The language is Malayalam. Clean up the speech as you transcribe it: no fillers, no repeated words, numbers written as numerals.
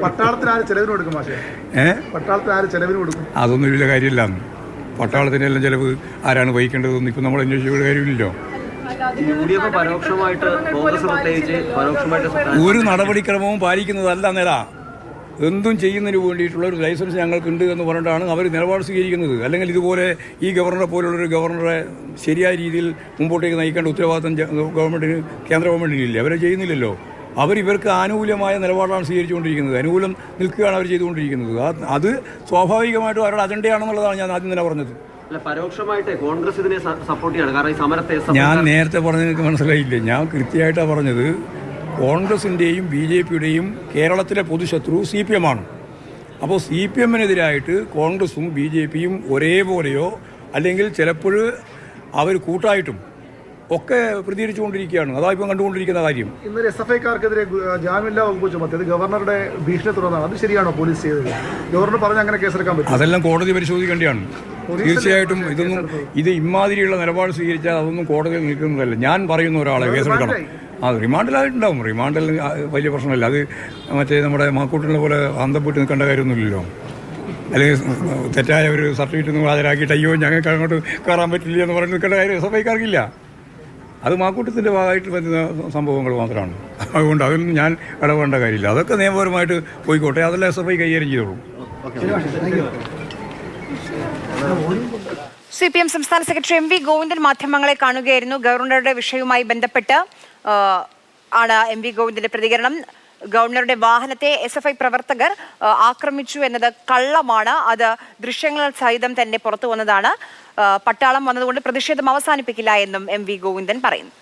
പട്ടാളത്തിന് ആര് ചെലവിന് കൊടുക്കും മാഷേ? പട്ടാളത്തിന് ആര് ചെലവിന് കൊടുക്കും? അതൊന്നും വലിയ കാര്യമില്ല. പട്ടാളത്തിൻ്റെ എല്ലാം ചിലവ് ആരാണ് വഹിക്കേണ്ടതെന്ന് ഇപ്പം നമ്മൾ അന്വേഷിച്ച കാര്യമില്ലല്ലോ. ഒരു നടപടിക്രമവും പാലിക്കുന്നതല്ല നേരാ. എന്തും ചെയ്യുന്നതിന് വേണ്ടിയിട്ടുള്ള ഒരു ലൈസൻസ് ഞങ്ങൾക്കുണ്ട് എന്ന് പറഞ്ഞിട്ടാണ് അവർ നിലപാട് സ്വീകരിക്കുന്നത്. അല്ലെങ്കിൽ ഇതുപോലെ ഈ ഗവർണറെ പോലുള്ളൊരു ഗവർണറെ ശരിയായ രീതിയിൽ മുമ്പോട്ടേക്ക് നയിക്കേണ്ട ഉത്തരവാദിത്തം ഗവൺമെൻറ്റിന്, കേന്ദ്ര ഗവൺമെൻറ്റിനില്ല. അവരെ ചെയ്യുന്നില്ലല്ലോ. ഇവർക്ക് ആനുകൂല്യമായ നിലപാടാണ് സ്വീകരിച്ചുകൊണ്ടിരിക്കുന്നത്. അനുകൂലം നിൽക്കുകയാണ് അവർ ചെയ്തുകൊണ്ടിരിക്കുന്നത്. അത് സ്വാഭാവികമായിട്ടും അവരുടെ അജണ്ടയാണെന്നുള്ളതാണ് ഞാൻ ആദ്യം തന്നെ പറഞ്ഞത്. പരോക്ഷമായിട്ട് കോൺഗ്രസ് ഇതിനെ സപ്പോർട്ട് ചെയ്യാണ്. കാരണം ഈ സമരത്തെ ഞാൻ നേരത്തെ പറഞ്ഞത് നിങ്ങൾക്ക് മനസ്സിലായില്ലേ? ഞാൻ കൃത്യമായിട്ടാണ് പറഞ്ഞത്. കോൺഗ്രസിൻ്റെയും BJPയുടെയും കേരളത്തിലെ പൊതുശത്രു CPM ആണ്. അപ്പോൾ CPMനെതിരായിട്ട് കോൺഗ്രസും BJPയും ഒരേപോലെയോ അല്ലെങ്കിൽ ചിലപ്പോൾ അവർ കൂട്ടായിട്ടും ഒക്കെ പ്രതികരിച്ചുകൊണ്ടിരിക്കുകയാണ്. അതായിപ്പം കണ്ടുകൊണ്ടിരിക്കുന്ന കാര്യം. ഇന്നലെ SFIക്കാർക്കെതിരെ ജാമ്യമില്ലാ വകുപ്പ് ചുമത്തി. അത് ഗവർണറുടെ ഭീഷണി തുടർന്നാണ്. അത് ശരിയാണോ പോലീസ് ചെയ്തത്? ഗവർണർ പറഞ്ഞ് അങ്ങനെ കേസെടുക്കാൻ പറ്റും? അതെല്ലാം കോടതി പരിശോധിക്കേണ്ടതാണ്. തീർച്ചയായിട്ടും ഇത് ഇമാതിരിയുള്ള നിലപാട് സ്വീകരിച്ചാൽ അതൊന്നും കോടതിയിൽ നിൽക്കുന്നതല്ല. ഞാൻ പറയുന്ന ഒരാളെ കേസെടുക്കണം. റിമാൻഡിലായിട്ടുണ്ടാവും. റിമാൻഡിൽ വലിയ പ്രശ്നമില്ല. അത് മറ്റേ നമ്മുടെ മാക്കൂട്ടിനെ പോലെ അന്തപ്പെട്ട് നിൽക്കേണ്ട കാര്യമൊന്നുമില്ലല്ലോ. അല്ലെങ്കിൽ തെറ്റായ ഒരു സർട്ടിഫിക്കറ്റ് ഒന്നും ഹാജരാക്കിയിട്ട് അയ്യോ ഞങ്ങൾക്ക് അങ്ങോട്ട് കയറാൻ പറ്റില്ല എന്ന് പറഞ്ഞ് നിൽക്കേണ്ട കാര്യം SFIക്കാർക്കില്ല. അത് മാക്കൂട്ടത്തിൻ്റെ ഭാഗമായിട്ട് വരുന്ന സംഭവങ്ങൾ മാത്രമാണ്. അതുകൊണ്ട് അതൊന്നും ഞാൻ ഇടപെടേണ്ട കാര്യമില്ല. അതൊക്കെ നിയമപരമായിട്ട് പോയിക്കോട്ടെ. അതെല്ലാം SFI കൈകാര്യം ചെയ്തോളൂ. CPM സംസ്ഥാന സെക്രട്ടറി MV ഗോവിന്ദൻ മാധ്യമങ്ങളെ കാണുകയായിരുന്നു. ഗവർണറുടെ വിഷയവുമായി ബന്ധപ്പെട്ട് ആണ് MV ഗോവിന്ദന്റെ പ്രതികരണം. ഗവർണറുടെ വാഹനത്തെ SFI പ്രവർത്തകർ ആക്രമിച്ചു എന്നത് കള്ളമാണ്. അത് ദൃശ്യങ്ങൾ സഹിതം തന്നെ പുറത്തു വന്നതാണ്. പട്ടാളം വന്നതുകൊണ്ട് പ്രതിഷേധം അവസാനിപ്പിക്കില്ല എന്നും MV ഗോവിന്ദൻ പറയുന്നു.